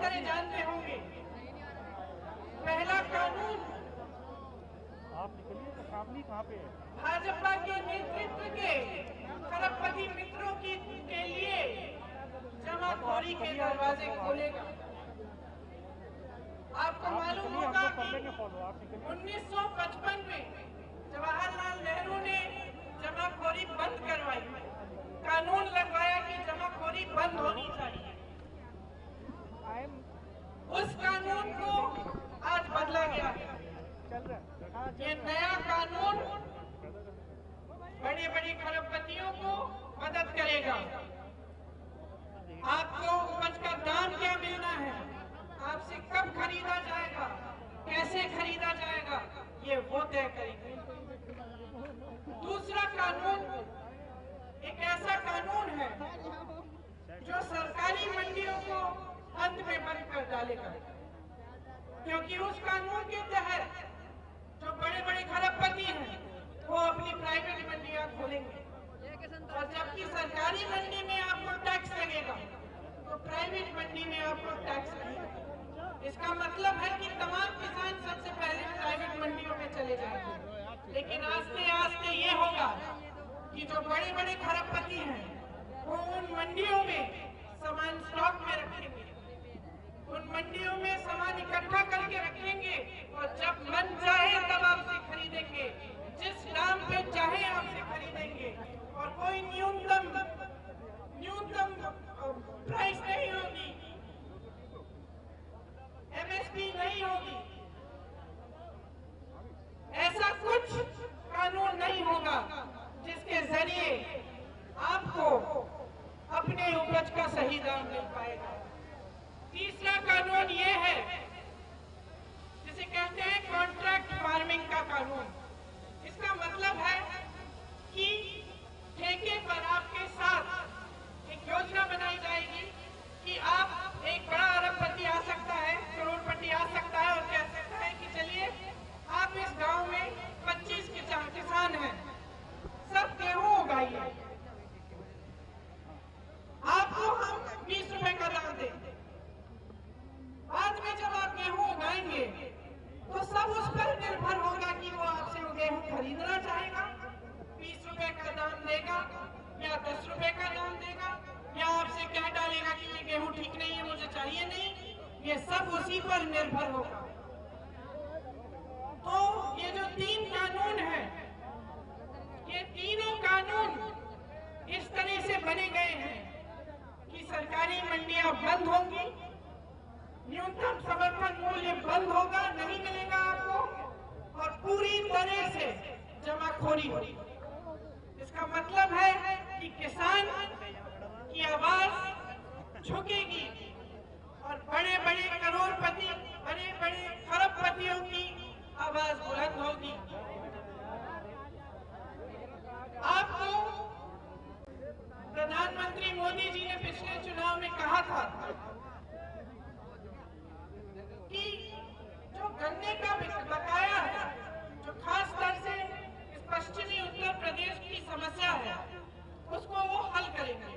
सारे जानते होंगे। पहला कानून आप निकलिए तो सामने कहाँ पे है? भाजपा के नेतृत्व के खरबपति मित्रों के लिए जमाखोरी के दरवाजे खोलेगा। आपको मालूम होगा कि 1955 में जवाहरलाल नेहरू ने जमाखोरी बंद करवाई, कानून लगवाया कि जमाखोरी बंद होनी चाहिए। उस कानून को आज बदला गया है। ये नया कानून बड़े बड़े खरबपतियों को मदद करेगा। आपको उपज का दाम क्या मिलना है, आपसे कब खरीदा जाएगा, कैसे खरीदा जाएगा, ये वो तय करेंगे। दूसरा कानून एक ऐसा कानून है जो सरकारी मंडियों को अंत में बंद कर डालेगा, क्योंकि उस कानून के तहत जो बड़े बड़े खरबपति हैं वो अपनी प्राइवेट मंडियां खोलेंगे, और जबकि सरकारी मंडी में आपको टैक्स लगेगा तो प्राइवेट मंडी में आपको टैक्स लगेगा। इसका मतलब है कि तमाम किसान सबसे पहले प्राइवेट मंडियों में चले जाएंगे। लेकिन आस्ते आस्ते ये होगा कि जो बड़े बड़े खरबपति हैं वो उन मंडियों में सामान स्टॉक में रखेंगे, उन मंडियों में सामान इकट्ठा करके रखेंगे, और जब मन चाहे तब आपसे खरीदेंगे, जिस दाम पे चाहे आपसे खरीदेंगे, और कोई न्यूनतम प्राइस नहीं होगी, एमएसपी नहीं होगी। ऐसा कुछ कानून नहीं होगा जिसके जरिए आपको अपने उपज का सही दाम मिल पाएगा। तीसरा कानून ये है जिसे कहते हैं कॉन्ट्रैक्ट फार्मिंग का कानून। इसका मतलब है कि ठेके पर आपके साथ एक योजना बनाई जाएगी कि आप एक बड़ा अरबपति आ सकता है, करोड़पति आ सकता है और कह सकता है कि चलिए आप इस गांव में 25 किसान हैं, सब गेहूं उगाइए, आपको हम 20 रुपए का दाम देंगे। बाद में जब आप गेहूं उगाएंगे तो सब उस पर निर्भर होगा कि वो आपसे वो गेहूं खरीदना चाहेगा, 20 रुपए का दाम देगा या 10 रुपए का दाम देगा, या आपसे कह डालेगा कि ये गेहूं ठीक नहीं है, मुझे चाहिए नहीं। ये सब उसी पर निर्भर होगा। तो ये जो 3 कानून हैं, ये तीनों कानून इस तरह से बने गए हैं कि सरकारी मंडियां बंद होंगी, न्यूनतम समर्थन मूल्य बंद होगा, नहीं मिलेगा आपको, और पूरी तरह से जमाखोरी होगी। इसका मतलब है कि किसान की आवाज झुकेगी और बड़े बड़े करोड़पति, बड़े बड़े खरबपतियों की आवाज बुलंद होगी। आपको प्रधानमंत्री मोदी जी ने पिछले चुनाव में कहा था कि जो गन्ने का बकाया है, जो खास तौर से इस पश्चिमी उत्तर प्रदेश की समस्या है, उसको वो हल करेंगे।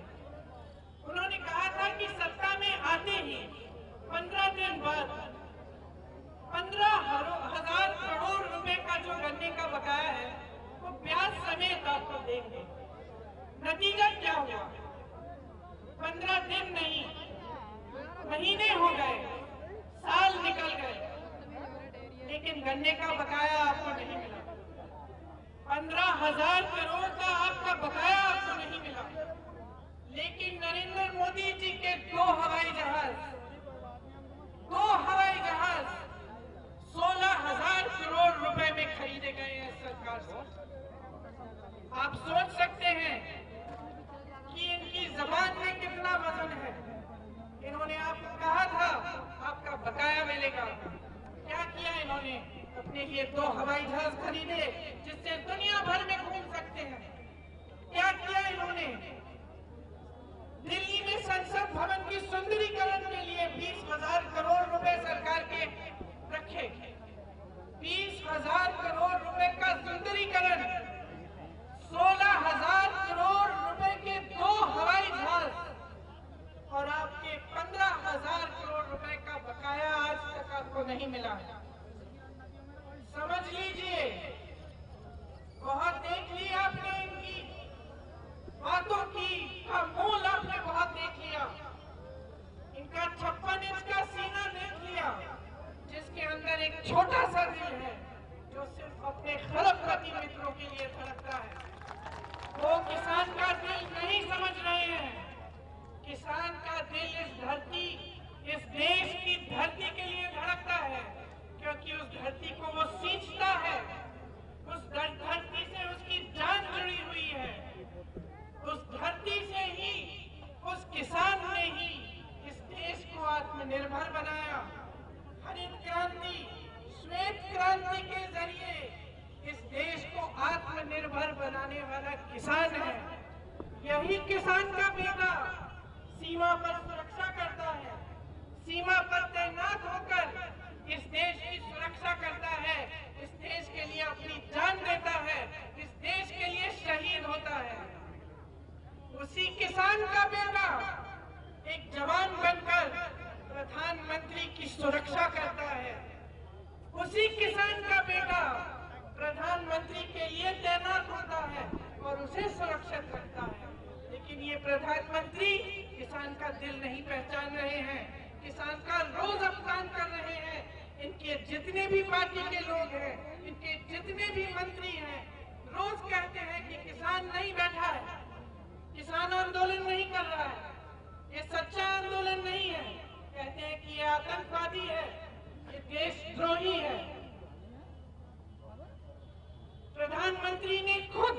उन्होंने कहा था कि सत्ता में आते ही 15 दिन बाद 15,000 करोड़ रुपए का जो गन्ने का बकाया है वो ब्याज समेत आपको देंगे। नतीजा क्या हुआ? 15 दिन नहीं, महीने हो गए, साल निकल गए, लेकिन गन्ने का बकाया आपको नहीं मिला। 15,000 करोड़ का आपका बकाया आपको नहीं मिला। लेकिन नरेंद्र मोदी जी के 2 हवाई जहाज 16,000 करोड़ रुपए में खरीदे गए हैं सरकार से। आप सोच सकते हैं कि इनकी जबान में कितना वजन है। इन्होंने आपको कहा था आपका बकाया मिलेगा, क्या किया इन्होंने? अपने लिए 2 हवाई जहाज खरीदे जिससे दुनिया भर में घूम सकते हैं। क्या किया इन्होंने? दिल्ली में संसद भवन की सुंदरीकरण के लिए 20,000 करोड़ रुपए सरकार के रखे। 20,000 करोड़ रुपए का सुंदरीकरण, 16,000 करोड़ रुपए के 2 हवाई जहाज और आपके 15,000 करोड़ रुपए का नहीं मिला है। समझ लीजिए, बहुत देख लिया आपने इनकी बातों का मोल आपने बहुत देख लिया। इनका 56 इंच का सीना देख लिया, जिसके अंदर एक छोटा सा दिल है जो सिर्फ अपने खरबपति मित्रों के लिए धड़कता है। वो किसान का दिल नहीं समझ रहे हैं। किसान का दिल इस धरती, इस देश की धरती के लिए धड़कता है, क्योंकि उस धरती को वो सींचता है। उस धरती से उसकी जान जुड़ी हुई है। उस धरती से ही, उस किसान ने ही इस देश को आत्मनिर्भर बनाया। हरित क्रांति, श्वेत क्रांति के जरिए इस देश को आत्मनिर्भर बनाने वाला किसान है। यही किसान का बेटा सीमा पर सुरक्षा करता है, सीमा पर तैनात होकर इस देश की सुरक्षा करता है, इस देश के लिए अपनी जान देता है, इस देश के लिए शहीद होता है। उसी किसान का बेटा एक जवान बनकर प्रधानमंत्री की सुरक्षा करता है। उसी किसान का बेटा प्रधानमंत्री के लिए तैनात होता है और उसे सुरक्षित रखता है। लेकिन ये प्रधानमंत्री किसान का दिल नहीं पहचान रहे हैं, किसान का रोज अपमान कर रहे हैं। इनके जितने भी पार्टी के लोग हैं, इनके जितने भी मंत्री हैं, रोज कहते हैं कि किसान नहीं बैठा है, किसान आंदोलन नहीं कर रहा है, ये सच्चा आंदोलन नहीं है। कहते हैं कि ये आतंकवादी है, ये देशद्रोही है। प्रधानमंत्री ने खुद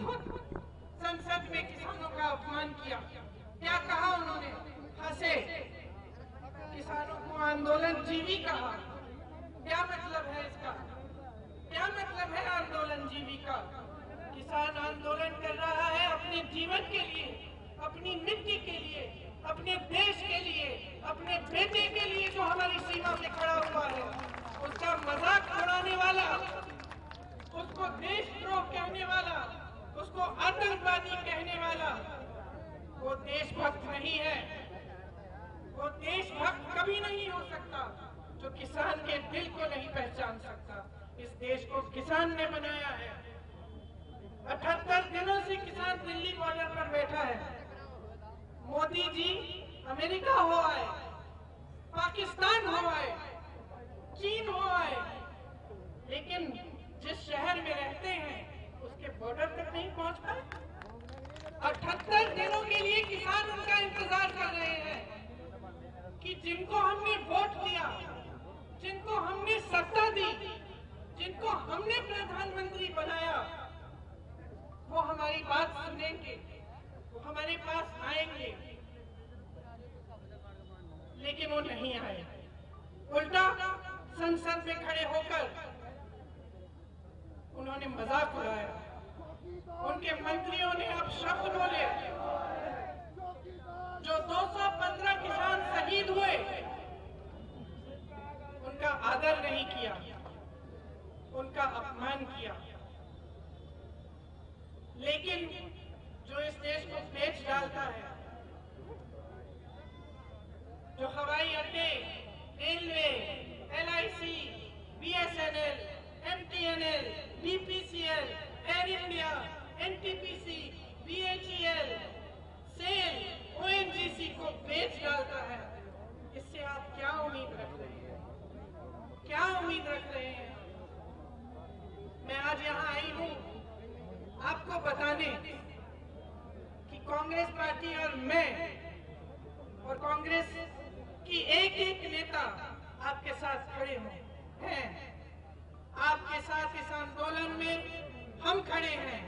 संसद में किसानों का अपमान किया। क्या कहा उन्होंने? हंसे, किसानों को आंदोलन जीवी कहा। क्या मतलब है इसका? क्या मतलब है आंदोलन जीवी का? किसान आंदोलन कर रहा है अपने जीवन के लिए, अपनी मिट्टी के लिए, अपने देश के लिए, अपने बेटे के लिए जो हमारी सीमा पे खड़ा हुआ है। उसका मजाक उड़ाने वाला, उसको देशद्रोह कहने वाला, उसको आतंकवादी कहने वाला, वो देशभक्त नहीं है। वो देशभक्त कभी नहीं हो सकता जो किसान के दिल को नहीं पहचान सकता। इस देश को किसान ने बनाया है। 78 दिनों से किसान दिल्ली बॉर्डर पर बैठा है। मोदी जी अमेरिका हो आए, पाकिस्तान हो आए, चीन हो आए, लेकिन जिस शहर में रहते हैं उसके बॉर्डर तक नहीं पहुंच पाए। 78 दिनों के लिए किसान उनका इंतजार कर रहे हैं कि जिनको हमने वोट दिया, जिनको हमने सत्ता दी, जिनको हमने प्रधानमंत्री बनाया, वो हमारी बात सुनेंगे, वो हमारे पास आएंगे। लेकिन वो नहीं आए। उल्टा संसद में खड़े होकर उन्होंने मजाक उड़ाया। उनके मंत्रियों ने अब शब्द बोले। जो 215 किसान शहीद हुए, उनका आदर नहीं किया, उनका अपमान किया। लेकिन जो इस देश को बेच डालता है, जो हवाई अड्डे, railway, LIC, BSNL, MTNL, BPCL, Air India, NTPC, BHEL, SAIL, ONGC को बेच डालता है, इससे आप क्या उम्मीद रख रहे हैं? क्या उम्मीद रख रहे हैं? मैं आज यहाँ आई हूँ आपको बताने कि कांग्रेस पार्टी और मैं और कांग्रेस की एक एक नेता आपके साथ खड़े हैं। आपके साथ इस आंदोलन में हम खड़े हैं।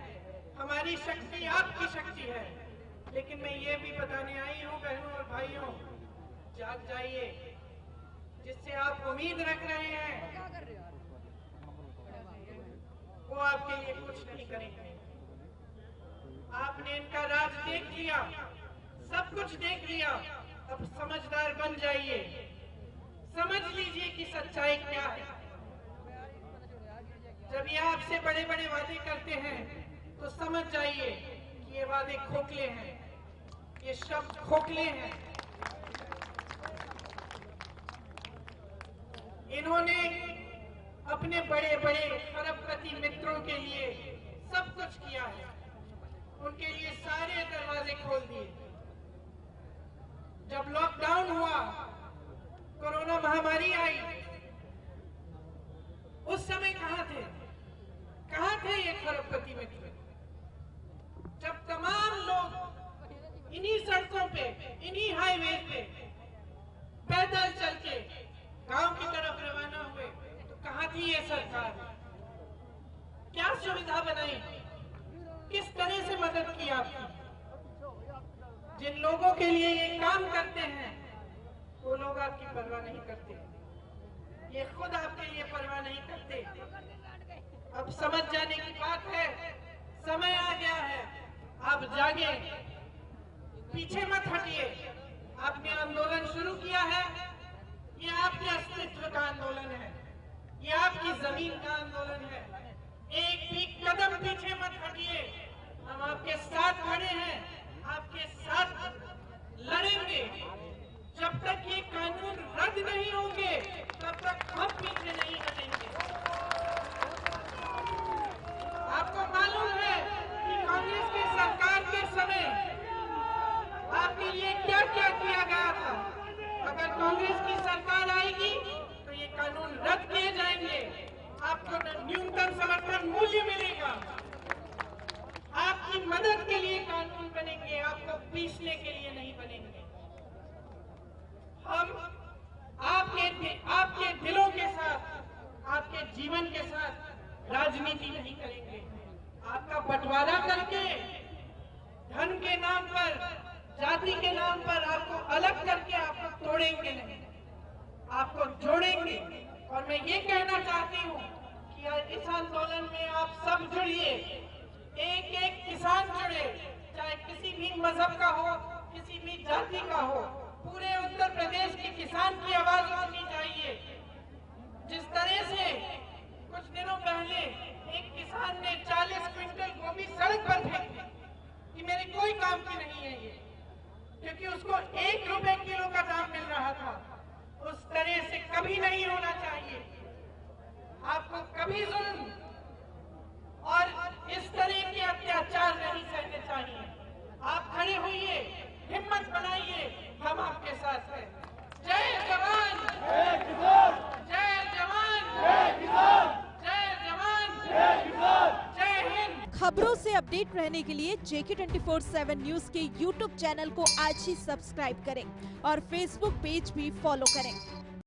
हमारी शक्ति आपकी शक्ति है। लेकिन मैं ये भी बताने आई हूँ बहनों और भाइयों, जाग जाइए। जिससे आप उम्मीद रख रहे हैं वो आपके लिए कुछ नहीं करेंगे। आपने इनका राज देख लिया, सब कुछ देख लिया। अब समझदार बन जाइए, समझ लीजिए कि सच्चाई क्या है। जब ये आपसे बड़े बड़े वादे करते हैं तो समझ जाइए कि ये वादे खोखले हैं, ये शब्द खोखले हैं। जिन्होंने अपने बड़े बड़े अरबपति मित्रों के लिए सब कुछ किया है, उनके लिए सारे दरवाजे खोल दिए। जब लॉकडाउन हुआ, कोरोना महामारी आई, उस समय कहाँ थे ये खरबपति मित्र? जब तमाम लोग इन्हीं सड़कों पे, इन्हीं हाईवे पे पैदल चल के गांव की तरफ रवाना हुए, तो कहाँ थी ये सरकार? क्या सुविधा बनाई? किस तरह से मदद की आपकी? जिन लोगों के लिए ये काम करते हैं, वो लोग आपकी परवाह नहीं करते, ये खुद आपके लिए परवाह नहीं करते। अब समझ जाने की बात है, समय आ गया है, आप जागे, पीछे मत हटिए। आपने आंदोलन शुरू किया है, ये आपके अस्तित्व का आंदोलन है, ये आपकी जमीन का आंदोलन है। एक भी कदम पीछे मत हटिए, हम आपके साथ खड़े हैं, आपके साथ लड़ेंगे। जब तक ये कानून रद्द नहीं होंगे, तब तक हम पीछे नहीं हटेंगे। आपको मालूम है कि कांग्रेस की सरकार के समय आपके लिए क्या क्या किया गया था। अगर कांग्रेस की सरकार आएगी तो ये कानून रद्द किए जाएंगे, आपको न्यूनतम समर्थन मूल्य मिलेगा, आपकी मदद के लिए कानून बनेंगे, आपको पीसने के लिए नहीं बनेंगे। हम आपके दिलों के साथ, आपके जीवन के साथ राजनीति नहीं करेंगे। आपका बंटवारा करके धन के नाम पर, जाति के नाम पर आपको अलग करके आपको तोड़ेंगे नहीं, आपको जोड़ेंगे। और मैं ये कहना चाहती हूँ कि इस आंदोलन में आप सब जुड़िए, एक एक किसान जुड़े, चाहे किसी भी मजहब का हो, किसी भी जाति का हो। पूरे उत्तर प्रदेश के किसान की आवाज उठनी चाहिए। जिस तरह से कुछ दिनों पहले एक किसान ने 40 क्विंटल गोभी सड़क पर फेंक दी कि मेरे कोई काम की नहीं है ये, क्योंकि उसको 1 रुपए किलो का दाम मिल रहा था। उस तरह से कभी नहीं होना चाहिए। आपको कभी जुल्म और इस तरह के अत्याचार नहीं सहने चाहिए। आप खड़े होइए, हिम्मत बनाइए, हम आपके साथ हैं। जय जवान, जय किसान, जय जवान, जय किसान, जय जवान, जय किसान, जय हिंद। खबरों से अपडेट रहने के लिए JK24/7 न्यूज के YouTube चैनल को आज ही सब्सक्राइब करें और Facebook पेज भी फॉलो करें।